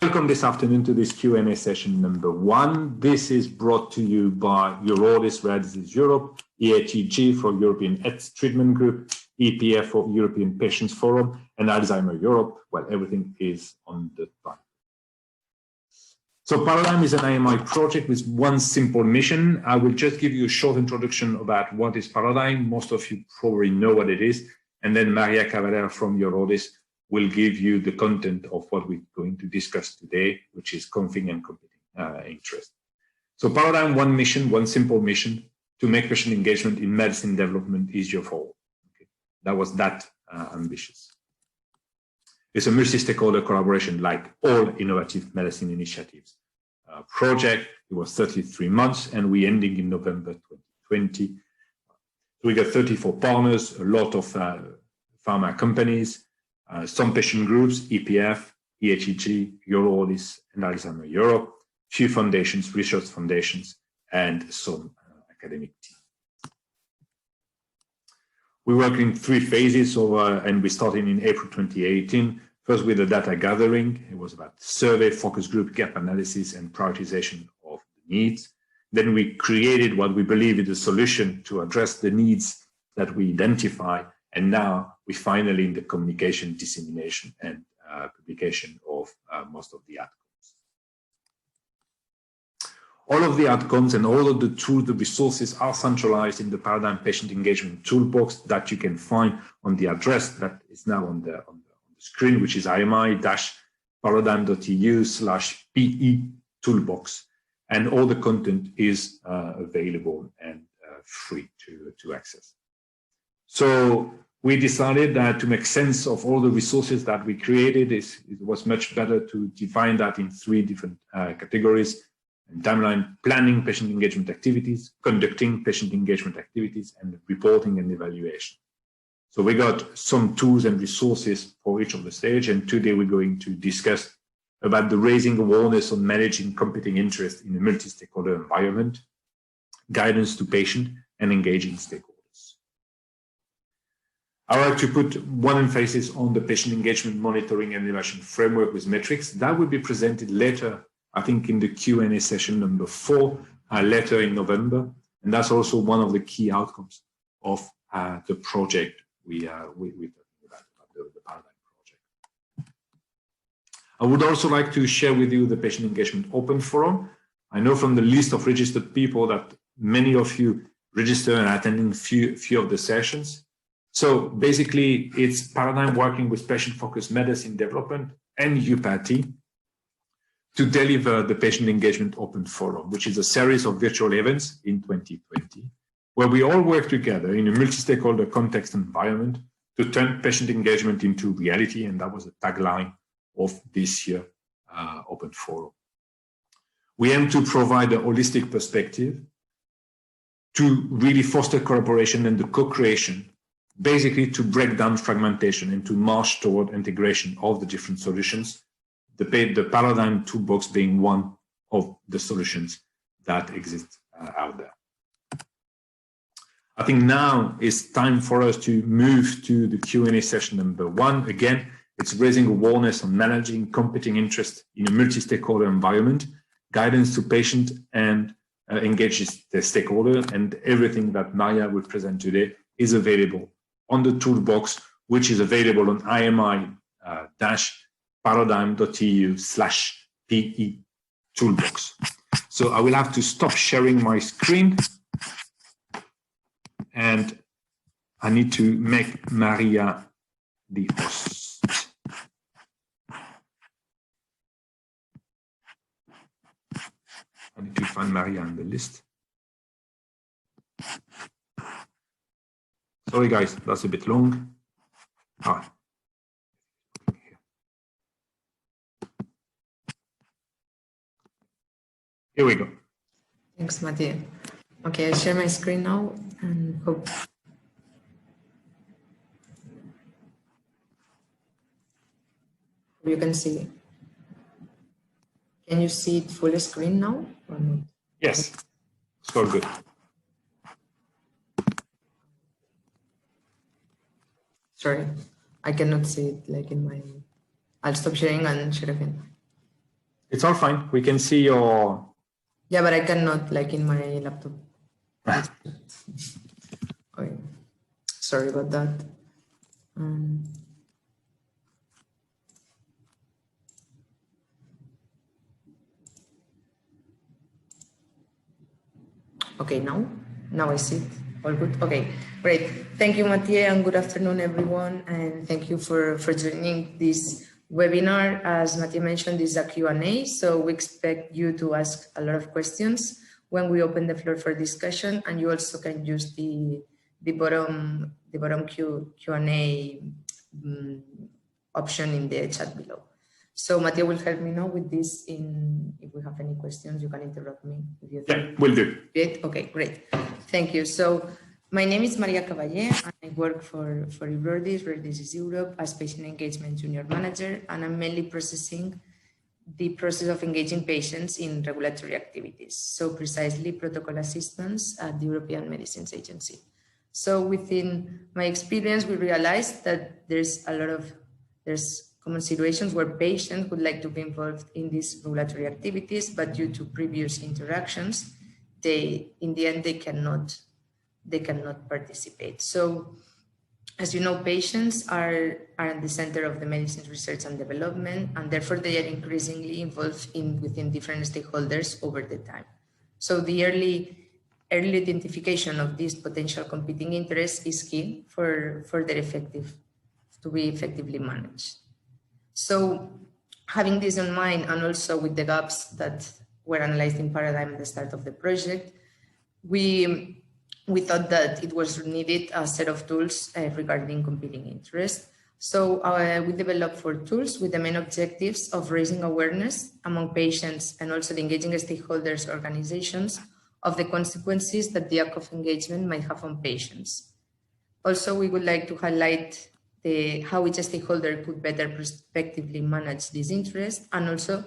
Welcome this afternoon to this Q&A session number 1. This is brought to you by Eurodis, Rare Disease Europe, EHEG for European AIDS Treatment Group, EPF for European Patients Forum, and Alzheimer Europe. Well, everything is on the time. So Paradigm is an IMI project with one simple mission. I will just give you a short introduction about what is Paradigm. Most of you probably know what it is. And then Maria Cavalera from Eurodis will give you the content of what we're going to discuss today, which is config and competing interest. So Paradigm, one mission, one simple mission, to make patient engagement in medicine development easier for all. Okay. That was that ambitious. It's a multi-stakeholder collaboration like all innovative medicine initiatives. Project, it was 33 months and we ending in November 2020. We got 34 partners, a lot of pharma companies, some patient groups, EPF, EHEG, Eurodis, and Alzheimer Europe, few foundations, research foundations, and some academic teams. We work in 3 phases, and we started in April 2018. First with the data gathering, it was about survey, focus group, gap analysis, and prioritization of the needs. Then we created what we believe is a solution to address the needs that we identify. And now we finally in the communication, dissemination, and publication of most of the outcomes. All of the outcomes and all of the tools, the resources are centralized in the Paradigm Patient Engagement Toolbox that you can find on the address that is now on the screen, which is imi-paradigm.eu/PE toolbox. And all the content is available and free to access. So we decided that to make sense of all the resources that we created, it was much better to define that in 3 different categories: timeline, planning patient engagement activities, conducting patient engagement activities, and reporting and evaluation. So we got some tools and resources for each of the stage, and today we're going to discuss about the raising awareness on managing competing interest in a multi-stakeholder environment, guidance to patient, and engaging stakeholders. I would like to put one emphasis on the patient engagement monitoring and evaluation framework with metrics. That will be presented later, I think, in the Q&A session number 4, later in November. And that's also one of the key outcomes of the project we're talking about the Paradigm project. I would also like to share with you the Patient Engagement Open Forum. I know from the list of registered people that many of you register and attending few of the sessions. So basically, it's Paradigm working with patient-focused medicine development and UPATI to deliver the Patient Engagement Open Forum, which is a series of virtual events in 2020, where we all work together in a multi-stakeholder context environment to turn patient engagement into reality, and that was the tagline of this year Open Forum. We aim to provide a holistic perspective to really foster collaboration and the co-creation, basically to break down fragmentation and to march toward integration of the different solutions, the Paradigm Toolbox being one of the solutions that exist out there. I think now it's time for us to move to the Q&A session number 1. Again, it's raising awareness on managing competing interest in a multi-stakeholder environment, guidance to patient, and engages the stakeholder. And everything that Maria will present today is available on the toolbox, which is available on imi-paradigm.eu/PE toolbox. So I will have to stop sharing my screen, and I need to make Maria the host. I need to find Maria on the list. Sorry guys, that's a bit long. Here we go. Thanks, Mathieu. Okay, I'll share my screen now and hope. You can see. Can you see it full screen now or not? Yes, it's all good. Sorry, I cannot see it like in my. I'll stop sharing and share again. It's all fine. We can see your... Yeah, but I cannot, like in my laptop. Okay. Sorry about that. Okay, now I see it. All good. Okay, great. Thank you, Mathieu, and good afternoon, everyone. And thank you for joining this webinar. As Mathieu mentioned, this is a Q&A, so we expect you to ask a lot of questions when we open the floor for discussion, and you also can use the bottom Q&A option in the chat below. So Mathieu will help me now with this. If we have any questions, you can interrupt me. If you think. Yeah, will do. Great. Okay, great. Thank you. So my name is Maria Caballé, and I work for Rare Disease Europe, as Patient Engagement Junior Manager, and I'm mainly processing the process of engaging patients in regulatory activities. So precisely protocol assistance at the European Medicines Agency. So within my experience, we realized that there's common situations where patients would like to be involved in these regulatory activities, but due to previous interactions, in the end, they cannot participate. So, as you know, patients are at the center of the medicines research and development, and therefore they are increasingly involved within different stakeholders over the time. So the early identification of these potential competing interests is key for to be effectively managed. So having this in mind, and also with the gaps that were analyzed in Paradigm at the start of the project, we thought that it was needed a set of tools regarding competing interests. So we developed 4 tools with the main objectives of raising awareness among patients and also the engaging stakeholders organizations of the consequences that the lack of engagement might have on patients. Also, we would like to highlight how each stakeholder could better prospectively manage this interest, and also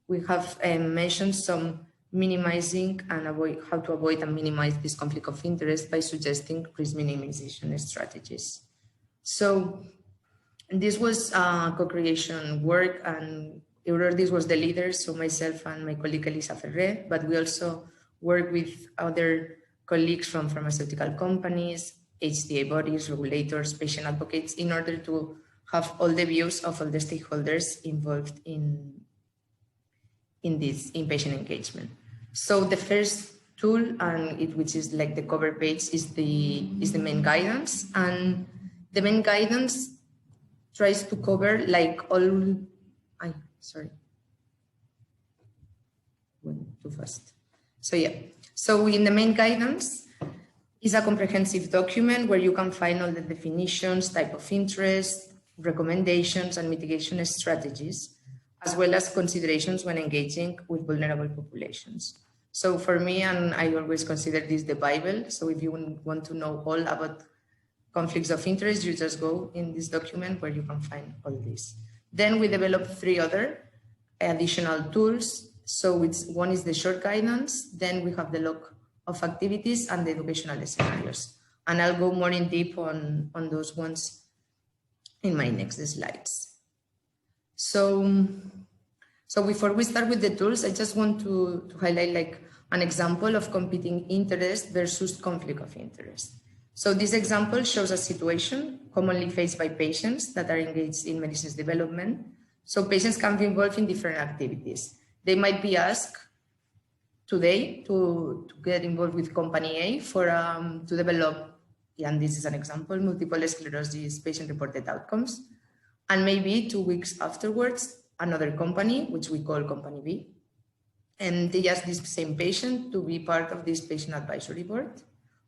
we have mentioned some minimizing and how to avoid and minimize this conflict of interest by suggesting risk minimization strategies. So this was co-creation work, and Eurordis was the leader, so myself and my colleague Elisa Ferrer, but we also work with other colleagues from pharmaceutical companies, HTA bodies, regulators, patient advocates, in order to have all the views of all the stakeholders involved in patient engagement. So the first tool, which is like the cover page, is the main guidance, and the main guidance tries to cover like all. Sorry, went too fast. So yeah, so in the main guidance is a comprehensive document where you can find all the definitions, type of interest, recommendations, and mitigation strategies, as well as considerations when engaging with vulnerable populations. So for me, and I always consider this the Bible, so if you want to know all about conflicts of interest, you just go in this document where you can find all this. Then we developed 3 other additional tools. So one is the short guidance, then we have the log of activities and the educational scenarios. And I'll go more in deep on those ones in my next slides. So before we start with the tools, I just want to highlight like an example of competing interest versus conflict of interest. So this example shows a situation commonly faced by patients that are engaged in medicines development. So patients can be involved in different activities. They might be asked today to get involved with company A to develop, and this is an example, multiple sclerosis patient-reported outcomes. And maybe 2 weeks afterwards, another company, which we call company B, and they ask this same patient to be part of this patient advisory board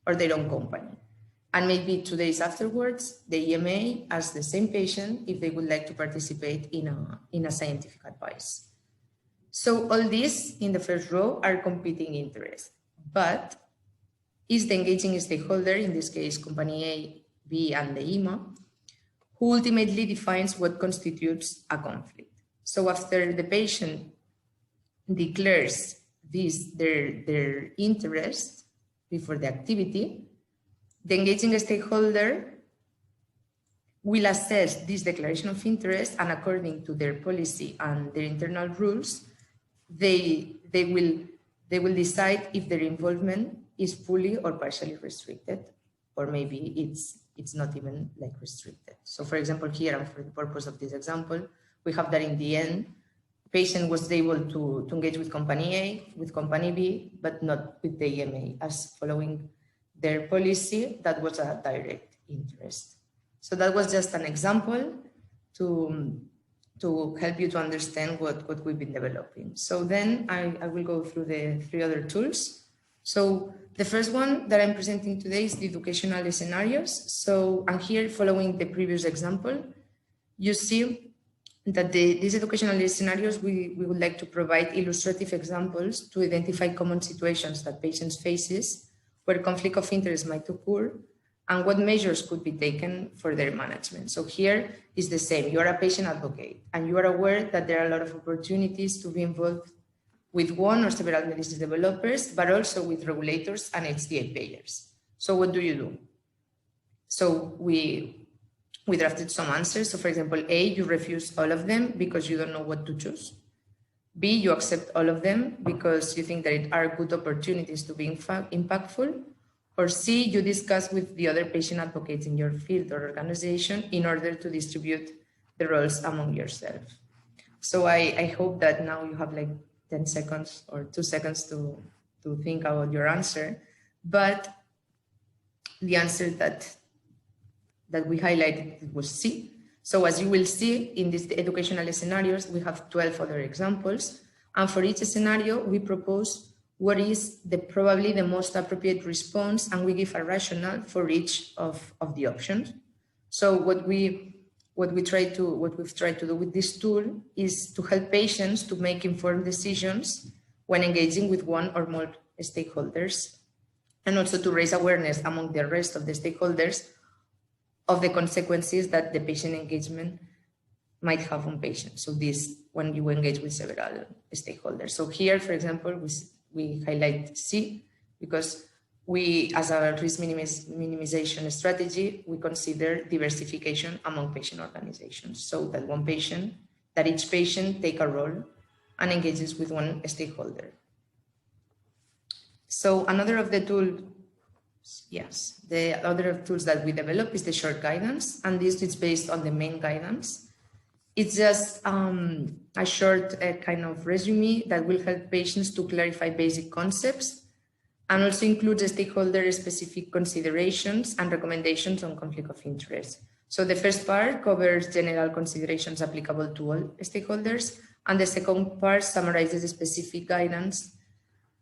or their own company. And maybe 2 days afterwards, the EMA asks the same patient if they would like to participate in a scientific advice. So all these in the first row are competing interests, but is the engaging stakeholder, in this case, company A, B, and the EMA, who ultimately defines what constitutes a conflict. So after the patient declares their interest before the activity, the engaging stakeholder will assess this declaration of interest, and according to their policy and their internal rules, they will decide if their involvement is fully or partially restricted, or maybe it's not even like restricted. So for example, here, and for the purpose of this example, we have that in the end, patient was able to engage with company A, with company B, but not with the EMA, as following their policy, that was a direct interest. So that was just an example to help you to understand what we've been developing. So then I will go through the 3 other tools. So the first one that I'm presenting today is the educational scenarios. So I'm here following the previous example. You see that these educational scenarios, we would like to provide illustrative examples to identify common situations that patients faces where conflict of interest might occur and what measures could be taken for their management. So here is the same. You are a patient advocate and you are aware that there are a lot of opportunities to be involved with one or several medicine developers, but also with regulators and HTA payers. So what do you do? So we drafted some answers. So for example, A, you refuse all of them because you don't know what to choose. B, you accept all of them because you think that it are good opportunities to be impactful. Or C, you discuss with the other patient advocates in your field or organization in order to distribute the roles among yourself. So I hope that now you have like 10 seconds or 2 seconds to think about your answer. But the answer that we highlighted was C. So as you will see in these educational scenarios, we have 12 other examples. And for each scenario, we propose what is probably the most appropriate response, and we give a rationale for each of the options. So what we've tried to do with this tool is to help patients to make informed decisions when engaging with one or more stakeholders, and also to raise awareness among the rest of the stakeholders of the consequences that the patient engagement might have on patients. So this, when you engage with several stakeholders. So here, for example, we highlight C because we, as a risk minimization strategy, we consider diversification among patient organizations. So that each patient take a role and engages with one stakeholder. So another of the tools, yes, the other tools that we develop is the short guidance, and this is based on the main guidance. It's just a short kind of resume that will help patients to clarify basic concepts and also includes stakeholder-specific considerations and recommendations on conflict of interest. So the first part covers general considerations applicable to all stakeholders, and the second part summarizes specific guidance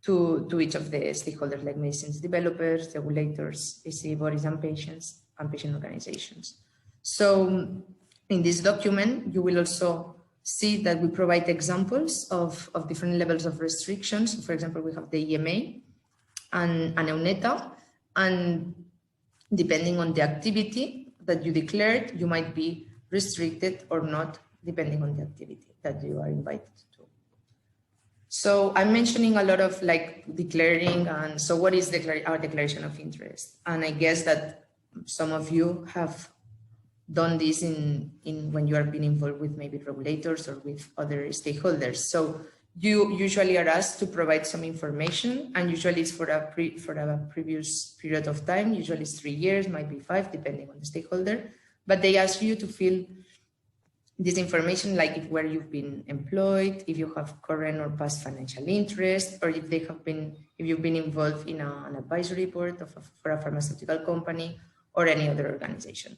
to each of the stakeholders, like medicines developers, regulators, ACA bodies, and patient organizations. So in this document, you will also see that we provide examples of different levels of restrictions. So for example, we have the EMA and EUNETA, and depending on the activity that you declared, you might be restricted or not, depending on the activity that you are invited to. So I'm mentioning a lot of like declaring, and so what is our declaration of interest? And I guess that some of you have done this in when you are being involved with maybe regulators or with other stakeholders. So you usually are asked to provide some information, and usually it's for a previous period of time. Usually it's 3 years, might be 5, depending on the stakeholder. But they ask you to fill this information, like where you've been employed, if you have current or past financial interest, or if you've been involved in an advisory board for a pharmaceutical company or any other organization.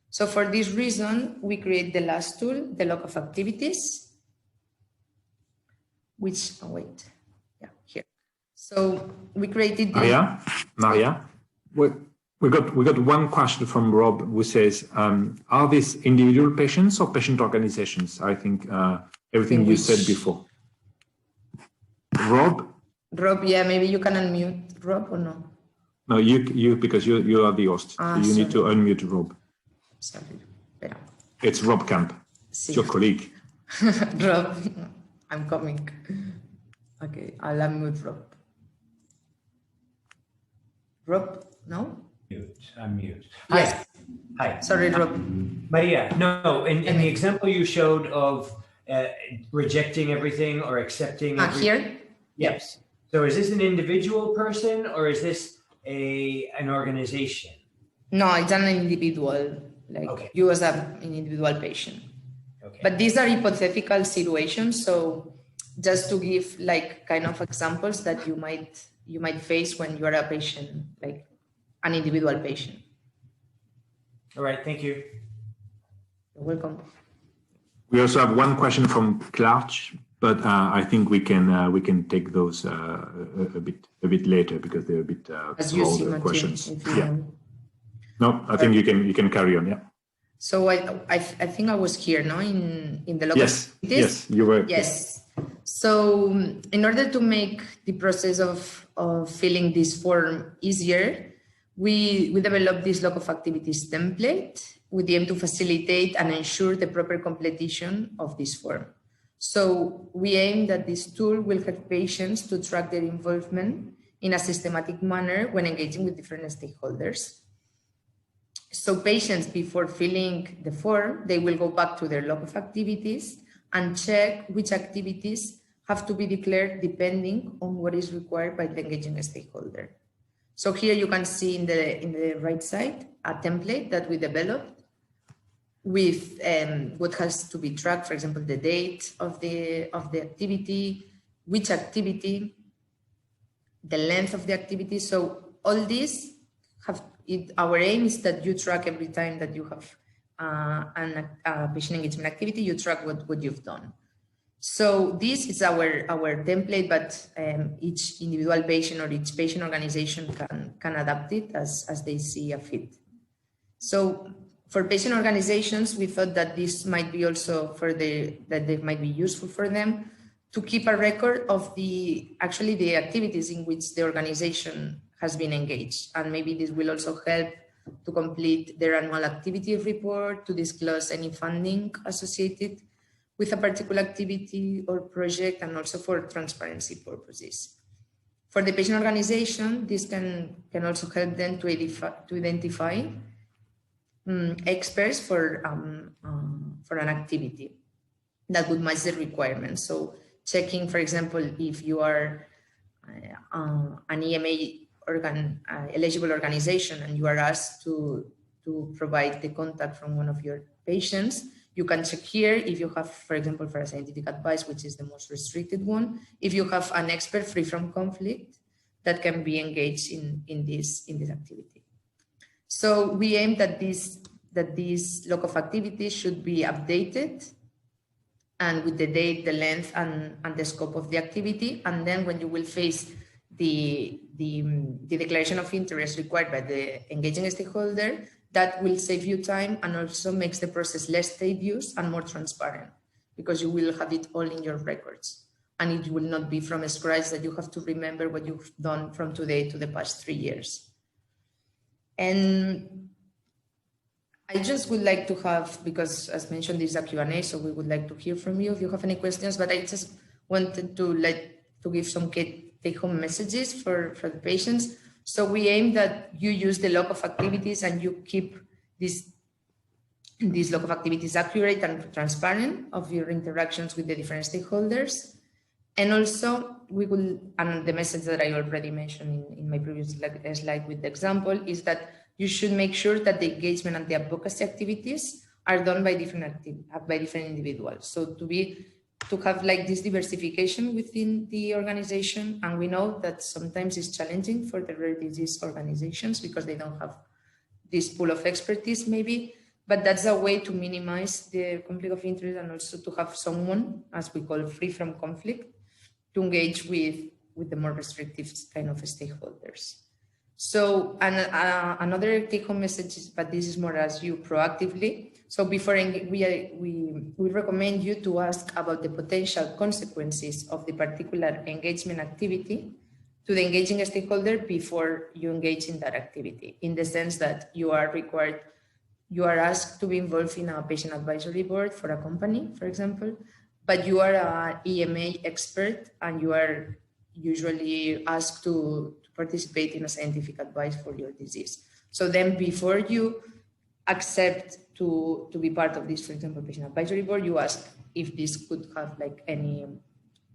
So for this reason, we create the last tool, the log of activities, which, here. So we created this. Maria, we got one question from Rob who says, are these individual patients or patient organizations? I think everything you said before. Rob, yeah, maybe you can unmute Rob or no? No, you because you are the host. So you need to unmute Rob. Sorry. It's Rob Camp. Sí. It's your colleague. Rob, I'm coming. Okay, I'll unmute Rob. Rob, no? I'm mute. Yes. Hi. Sorry, Rob. Maria, no, in the example you showed of rejecting everything or accepting everything? Here? Yes. So is this an individual person or is this an organization? No, it's an individual, like Okay. you as an individual patient. Okay. But these are hypothetical situations. So just to give like kind of examples that you might face when you are a patient, like an individual patient. All right, thank you. You're welcome. We also have one question from Clark, but I think we can take those a bit later because they're a bit As you see, broader Mathieu, questions. if you Yeah. want. No, I think you can carry on. Yeah. So I think I was here, no, in the local. Yes, you were. Yes. So in order to make the process of filling this form easier, we developed this log of activities template with the aim to facilitate and ensure the proper completion of this form. So we aim that this tool will help patients to track their involvement in a systematic manner when engaging with different stakeholders. So patients, before filling the form, they will go back to their log of activities and check which activities have to be declared depending on what is required by the engaging stakeholder. So here you can see in the right side a template that we developed with what has to be tracked, for example, the date of the activity, which activity, the length of the activity. So all these our aim is that you track every time that you have a patient engagement activity, you track what you've done. So this is our template, but each individual patient or each patient organization can adapt it as they see a fit. So for patient organizations, we thought that this might be also that they might be useful for them to keep a record of the activities in which the organization has been engaged. And maybe this will also help to complete their annual activity report, to disclose any funding associated with a particular activity or project, and also for transparency purposes. For the patient organization, this can also help them to identify experts for an activity that would match the requirements. So checking, for example, if you are an EMA eligible organization and you are asked to provide the contact from one of your patients, you can check here if you have, for example, for a scientific advice, which is the most restricted one, if you have an expert free from conflict that can be engaged in this activity. So we aim that this log of activities should be updated and with the date, the length, and the scope of the activity. And then when you will face the declaration of interest required by the engaging stakeholder, that will save you time and also makes the process less tedious and more transparent, because you will have it all in your records. And it will not be from scratch that you have to remember what you've done from today to the past 3 years. And I just would like to have, because as mentioned, this is a Q&A, so we would like to hear from you if you have any questions, but I just wanted to give some take-home messages for the patients. So we aim that you use the log of activities and you keep this log of activities accurate and transparent of your interactions with the different stakeholders. And also and the message that I already mentioned in my previous slide with the example is that you should make sure that the engagement and the advocacy activities are done by different individuals. So to have like this diversification within the organization. And we know that sometimes it's challenging for the rare disease organizations because they don't have this pool of expertise maybe, but that's a way to minimize the conflict of interest and also to have someone, as we call, free from conflict, to engage with the more restrictive kind of stakeholders. So another take-home message is, but this is more as you proactively. So before we recommend you to ask about the potential consequences of the particular engagement activity to the engaging stakeholder before you engage in that activity, in the sense that you are asked to be involved in a patient advisory board for a company, for example, but you are an EMA expert and you are usually asked to participate in a scientific advice for your disease. So then before you accept to be part of this, for example, patient advisory board, you ask if this could have like any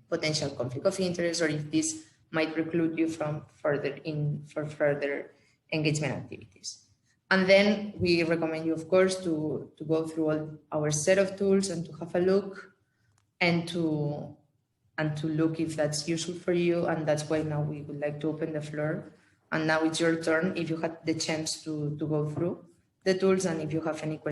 potential conflict of interest, or if this might preclude you from further engagement activities. And then we recommend you, of course, to go through all our set of tools and to have a look and to look if that's useful for you. And that's why now we would like to open the floor. And now it's your turn if you had the chance to go through the tools and if you have any questions.